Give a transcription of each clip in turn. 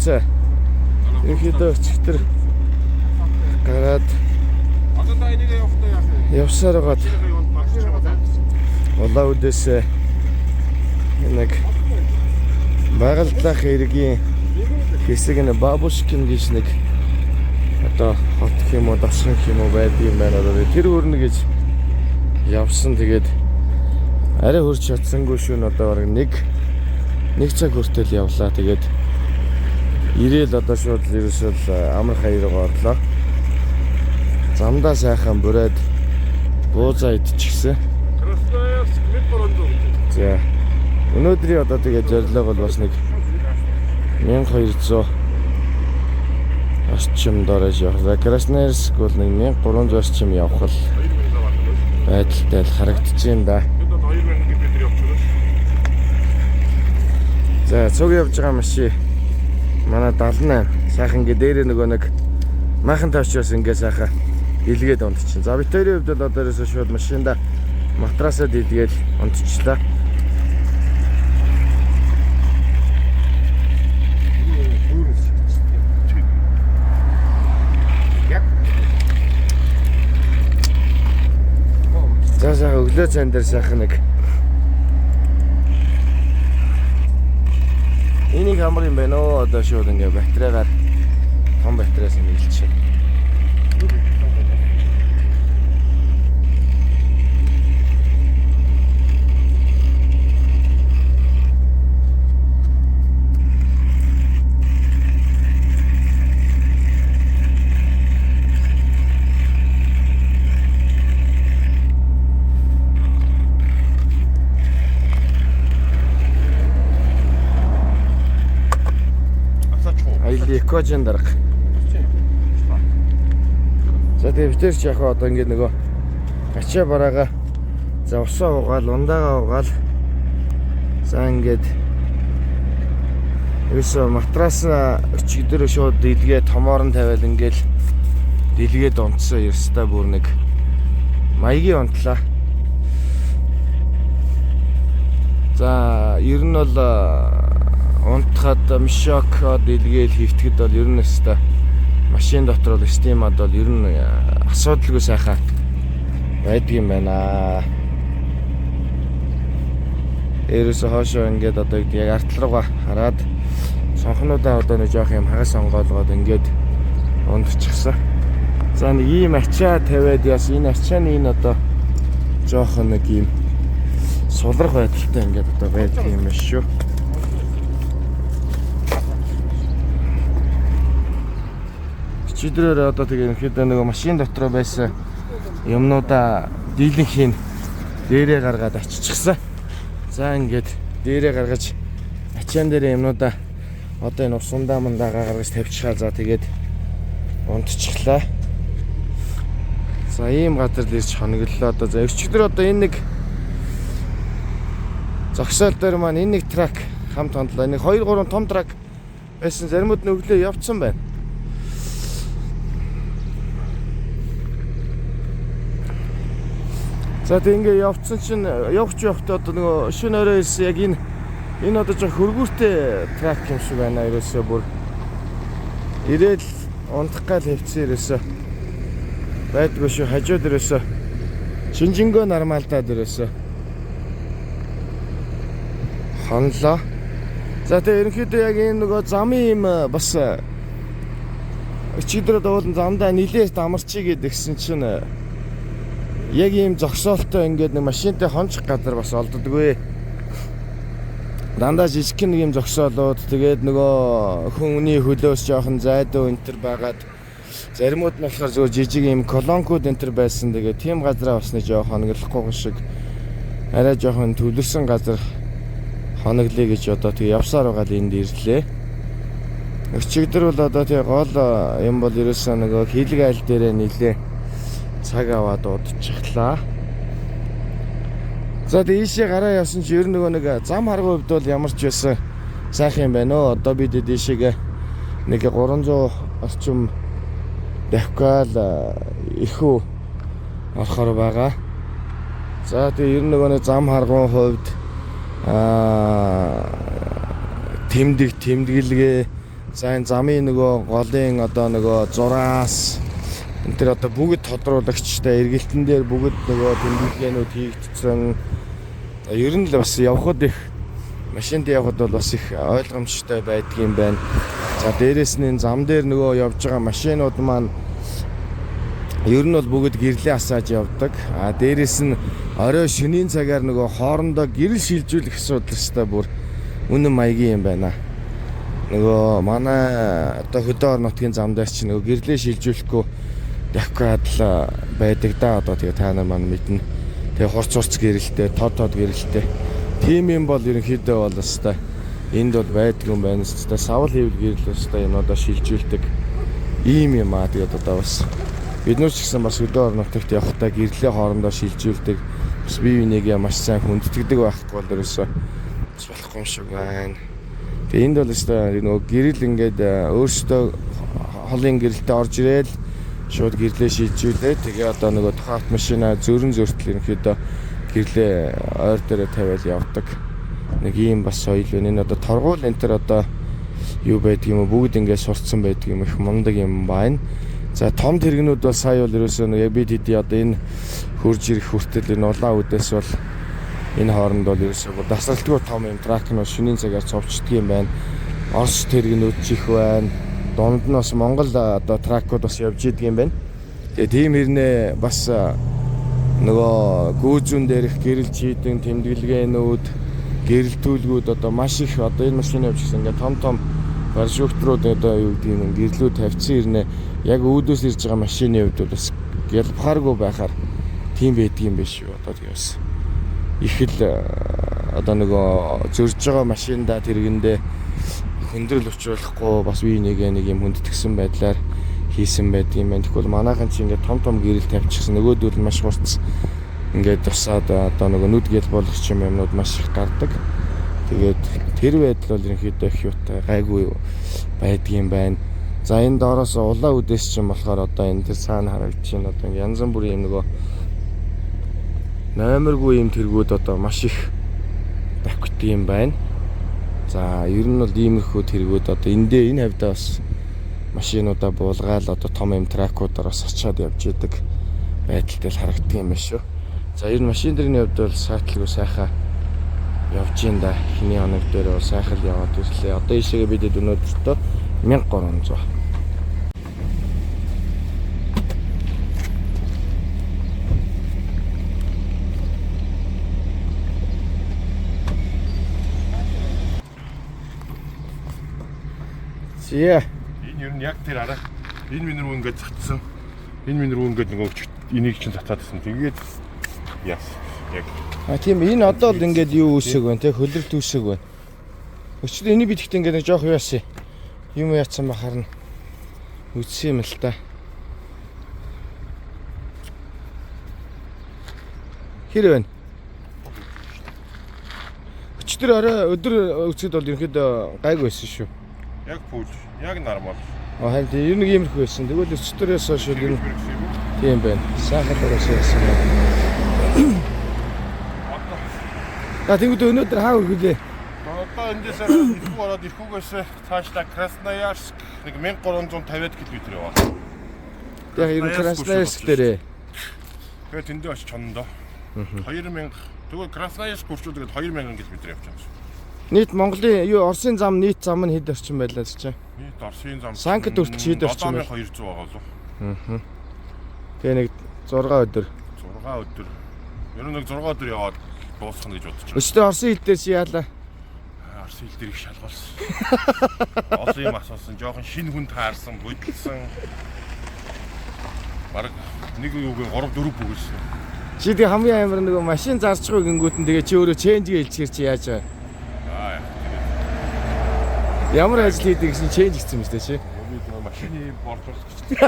За. Ерөнхийдөө өчтөр гараад Одоо та энийг явахдаа яах вэ? явсаар байгаад улаан үдээс нэг байгальдлах хэргийн хэсэг нь бабушкин гэж нэг одоо хот юм уу дасган юм уу байдаг юм байна. Одоо тэр өрнө гэж явсан. Тэгээд арай хурж чадсангүй шүү. Одоо бараг нэг цаг хүртэл явлаа. Тэгээд ирээл одоо шууд ерөөсөө амар хаягаа орлоо. Замдаа сайхан бүрээд буузаа идчихсэн. За. Өнөөдрийн одоо тэгээд зорилго бол бас нэг 1200 орчим дорож явах. Красноярск бол нэг 1300 орчим явах л байдалтай харагдаж байна да. За, цуг явж байгаа машин манай 78 сайхан гээ дээрээ нөгөө нэг махан тавчаас ингээ сайхан дэлгээд унтчихсан. За бид хоёрын хувьд бол одоо ерөөсөө шууд машинда матрасаа дэлгээд унтчихлаа. За өглөө цайн дээр сайхан нэг энийг амар юм байна оо. Одоо шууд ингээ батарейгаар том батарейс нь илчээ. Экожин дарга. За тэгээд битэр ч яг одоо ингэ нөгөө ачаа бараага за усаа угаал, ундаага угаал. За ингээд ерөөсөө матрас өчигдөр шууд дэлгээ томоор нь тавиал ингээл дэлгээд унтсан ёстой бүр нэг маягийн унтлаа. За ер нь бол унтахад мишок дэлгээл хийвтгэд бол ер нь өстой машин дотор бол стимад бол ер нь асуудалгүй сайхан байдаг юм байна. Ерөөсөө хоошоо ингээд одоо яг артлууга хараад сонхнуудаа одоо нэг жоох юм хагас сонгоолгоод ингээд унтчихсан. За нэг ийм ачаа тавиад яс энэ ачааны энэ одоо жоох нэг ийм сулрах байдалтай ингээд одоо байдаг юм биш шүү. Чидрээр одоо тэгээ ерөнхийдөө нөгөө машин дотор байсан юмнуудаа дийлэнхийн дээрээ гаргаад аччихсан. За ингээд дээрээ гаргаж ачаан дээр юмнуудаа одоо энэ усундаа мандаа гаргаж тавьчихаа. За тэгээд унтчихлаа. За ийм газар дээрч хоноглолоо. Одоо за өчигдөр одоо энэ нэг зогсоол дээр маань энэ нэг трак хамт хондлоо. Нэг 2-3 том трак байсан. Заримуд нь өглөө явцсан байна. За тэг ингээ явцсан чинь явж явахдаа одоо нөгөө шөнө оройс яг энэ одоо жоо хөргүүртэй трак юм шиг байна. Ерөөсөө бүр ирээл унтах гал хэвцээ ерөөсөө байдгүй шүү. Хажууд ерөөсөө шинжингөө нормалдаад ерөөсөө хонлоо. За тэг ерөнхийдөө яг энэ нөгөө замын юм бас өчигдөр дуулан замдаа нилээс дамарчий гэдгсэн чинь яг ийм зогсоолтой ингээд нэг машинтай хончих газар бас олддоггүй. Дандаа жижиг нэг юм зогсоолоод тэгээд нөгөө хүний хөлөөс жоохон зайдуу энтер байгаад заримуд нь болохоор зөв жижиг юм колонкууд энтер байсан. Тэгээд тийм газараа бас нэг жоохон хоноглохгүй шиг арай жоохон төвлөрсөн газар хоноглоё гэж одоо тэг явсаар байгаа л энд ирлээ. Өчигдөр бол одоо тэг гол юм бол ерөөсөө нөгөө хилэг айл дээрээ нилээ цаг аваад удчихлаа. За тийшээ гараа явсан чи ер нь нөгөө нэг зам харгуй хувьд бол ямар ч байсан сайхан юм байна оо. Одоо бид тийшээгээ нэг 300 орчим давкал ихүү орохоор байгаа. За тэгээ ер нь нөгөө нэг зам харгуй хувьд тэмдэглэгээ За энэ замын нөгөө голын одоо нөгөө зураас энэ төр одоо бүгд тодруулагчтай эргэлтэн дээр бүгд нөгөө тэмдэглээнүүд хийгдсэн. Ер нь л бас явхад их машинд явхад бол бас их ойлгомжтой байдгийм байна. За дээрэс нь зам дээр нөгөө явж байгаа машинууд маань ер нь бол бүгд гэрлээ асааж явдаг. Дээрэс нь орой шөнийн цагаар нөгөө хоорондоо гэрэл шилжүүлэх асуудал өстой бүр үнэн маягийн юм байна. Нөгөө манай одоо хөдөө орон нутгийн зам дээр чинь нөгөө гэрлээ шилжүүлэхгүй явхад байдаг да. Одоо тэгээ та нар маань мэднэ. Тэгээ хурц гэрэлтэй, тод гэрэлтэй. Тим юм бол ерөнхийдөө бол өстой энд бол байдаг юм байна. Өстой савл хийвэл гэрэл өстой энэ одоо шилжүүлдэг ийм юм аа. Тэгээд одоо бас бид нар ч гэсэн бас хөдөө орон нутагт явахдаа гэрлээ хоорондоо шилжүүлдэг. Бас бие бинийгээ маш сайн хүндэтгдэг байхгүй бол ерөөсөө бас болохгүй юм шиг байна. Тэгээ энд бол өстой нөгөө гэрэл ингээд өөрсдөө холын гэрэлтэй орж ирээл шууд гэрлээ шилжүүлээ. Тэгээ одоо нөгөө тухайн автомашина зөрөн зөртөл ерөнхийдөө гэрлээ ойр дээрээ тавиал явдаг. Нэг ийм бас соёл байна. Энэ одоо торгуул энэ төр одоо юу байдаг юм уу бүгд ингээд сурцсан байдаг юм их мундаг юм байна. За том тэрэгнүүд бол сая бол ерөөсөө яг бид хэдий одоо энэ хурж ирэх хүртэл энэ улаан үдээс бол энэ хооронд бол ерөөсөө дасралтгүй том юм трак нь шөнийн цагаар цовчдөг юм байна. Орос тэрэгнүүд ч их байна. Донд нь бас Монгол одоо тракууд бас явж идэг юм байна. Тэгээ тийм хэрнээ бас нөгөө гүүзүүн дээрх гэрэл чийдэн тэмдэглэгээнүүд гэрэлтүүлгүүд одоо маш их одоо энэ машины явж гисэн ингээд том парашютрууд одоо юу гэдэг юм гэрлүүд тавьчихсан хэрнээ яг үүдөөс ирж байгаа машины хувьд бол бас ялбахааргүй байхаар тийм байдаг юм биш үү одоо тэгээ бас их л одоо нөгөө зөрж байгаа машиндаа тэргэндээ хүндрэл учруулахгүй бас бие нэг юм хүндэтгсэн байдлаар хийсэн байдаг юм байна. Тэгвэл манайхан чи ингээд том гэрэл тавьчихсан нөгөөдөл маш хурц ингээд тусаад одоо нөгөө нүд гэл болгоч юмнууд маш их гардаг. Тэгээд тэр байдал бол ерөнхийдөө их юутай гайгүй байдгийм байна. За энэ доороос улаан үдээс чинь болохоор одоо энэ тэр цаана харагдаж байна. Одоо янз бүрийн юм нөгөө номергүй юм тэргүүд одоо маш их багт юм байна. За ер нь бол иймэрхүү тэргүүд одоо энэ хавьдаа бас машинуудаа буулгаал одоо том юм тракуудаар бас очиад явж идэг байдалтай харагддаг юм байна шүү. За ер нь машин дэрний хувьд бол саатлгүй сайхан явж ин да. Эхний хоног дээр бол сайхан яваад ирлээ. Одоо ийшээгээ бидэд өнөөдөртөө 1300. Зээ. Энэ ер нь яг тэр арга. Энэ минь рүү ингээд цацсан. Энэ минь рүү ингээд нөгөө энийг чинь цацаадсэн. Тэгээд яс. Яг. Тийм энэ одоо л ингээд юу үсэг байна те хөлрөлт үсэг байна. Өчигдөр энийг бидэхт ингээд нэг жоох яасан. Юм яатсан бахарна. Үтсэн юм л та. Хэр байна? Өчигдөр орой өдөр үсгэд бол ерөнхийдөө гайгүй байсан шүү. Яг пүүл. Яг нормал. Харин ер нь иймэрхүү байсан. Тэгвэл өчигдөрөөс хойш ер нь тийм байна. Сайхан дөрөөсөө байсан байна. Тэгвэл өнөөдөр хаа өргөлээ? Одоо эндээс ирэхгүй ороод ирэхгүйгээс цаашдаа Красноярск нэг 1350 км яваа. Тэгээ ер нь Красноярск дээрээ. Тэгээд тэндээ очиж чондоо. 2000 тэгвэл Красноярск хүрчүүд тэгээд 2000 км явчихсан шүү. Нийт Монголын юу Оросын зам нийт зам нь хэд орчим байлаа гэж чинь? Нийт Оросын зам Санкт хүртэл хэд орчим бэ? 7200 байгаа лу. Тэгээ нэг 6 өдөр. 6 өдөр. Ер нь нэг 6 өдөр яваад дуусгах гэж бодож байна. Өчтөр Оросын хил дээр чи яалаа? Оросын хил дээр их шалгалсан. Олон юм асуусан, жоохон шинэ хүн таарсан, бодилсан. Бараг нэг юугийн 3 4 бүгэлсэн. Чи тэг хамгийн амар нөгөө машин зарчихгүй гингүүтэн тэгээ чи өөрөө ченжгээ хэлчихэр чи яаж вэ? Ямар ажил хийдэг гэсэн ченж хийсэн юм шүү дээ чи. Машины боловсрол гэж.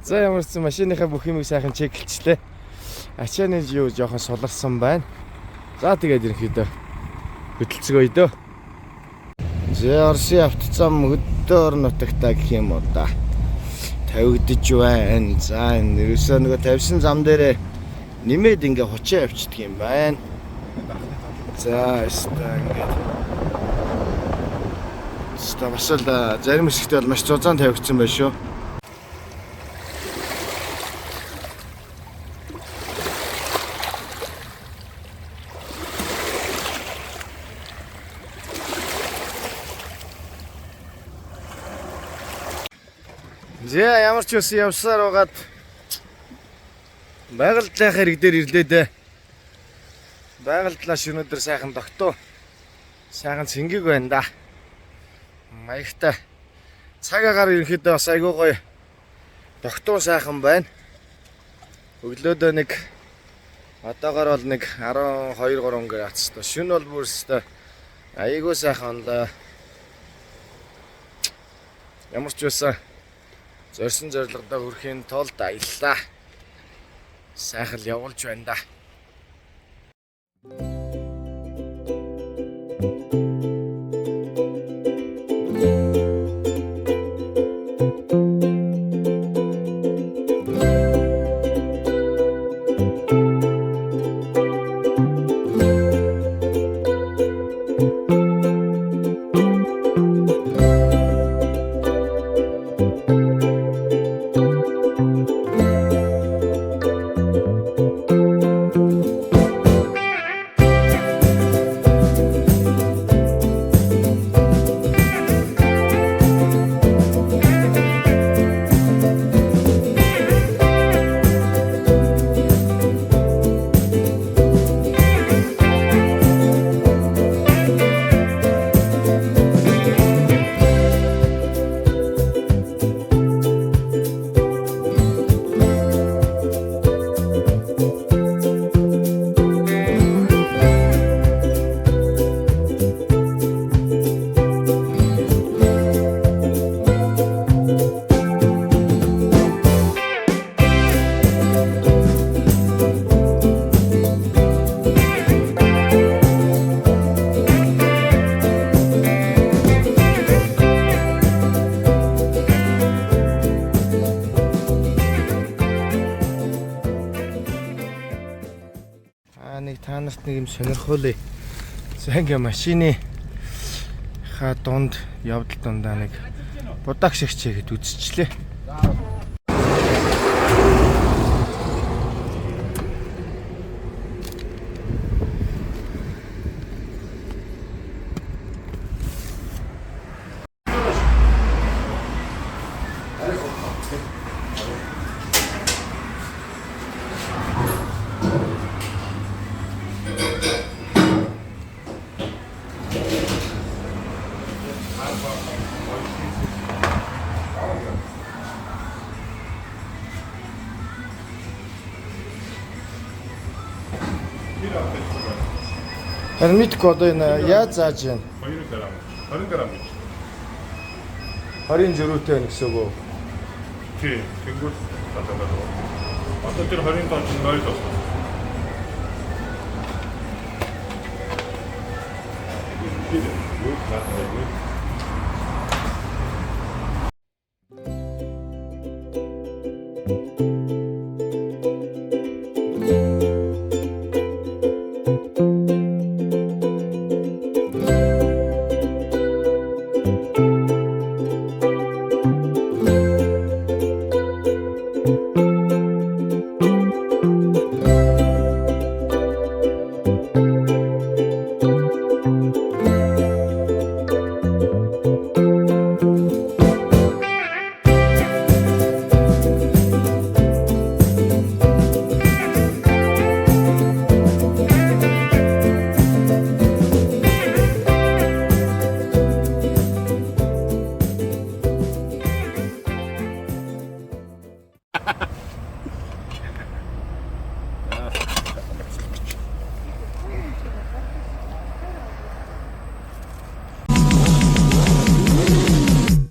За ямар ч машиныхаа бүх юмыг сайхан чеклэлчлээ. Ачааны юу жоохон суларсан байна. За тэгээд ерөнхийдөө хөдөлцгөөе дөө. За Оросын автозам хөдөө орон нутагтаа гэх юм уу да. Тавигдж байна. За энэ ерөөсөө нөгөө тавьсан зам дээрээ нэмээд ингээ хучаа явчихдаг юм байна. За өстой ингээд Бас л зарим хэсэгт бол маш зузаан тавигдсан байна шүү. Зэ ямар ч үсэн явсаар байгаад байгальдлын хэрэг дээр ирлээ дээ. Байгальдлаа өнөөдөр сайхан тогтоо. Сайхан цэнгэг байна да. Маягтай. Цаг агаар ерөнхийдөө бас айгүй гоё. Тогтоо сайхан байна. Өглөөдөө нэг одоогоор бол нэг 12-3 градустай. Шөнө бол бүр өстэй айгүй сайхан да. Ямар ч үсэн зорьсон зорилгодоо хүрэхийн тулд аяллаа. Сайхан явуулж байна да. Нэг та нарт нэг юм сонирхолтой. Зэнгэ машины дунд явдал дундаа нэг будак шиг чигэд үзчихлээ. Харин мэдгүй одоо энэ яаж зааж байна? 2 грамм. 20 грамм гэж. 20 зөрүүтэй байна гэсэн үг үү? Тийм. Тэнгүүл таталгаа. Одоо тэр 20 тонн 0 болсон.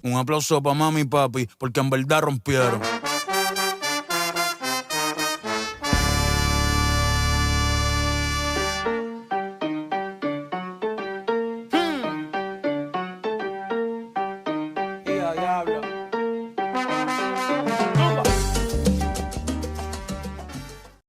Un aplauso pa' mami y papi, porque en verdad rompieron.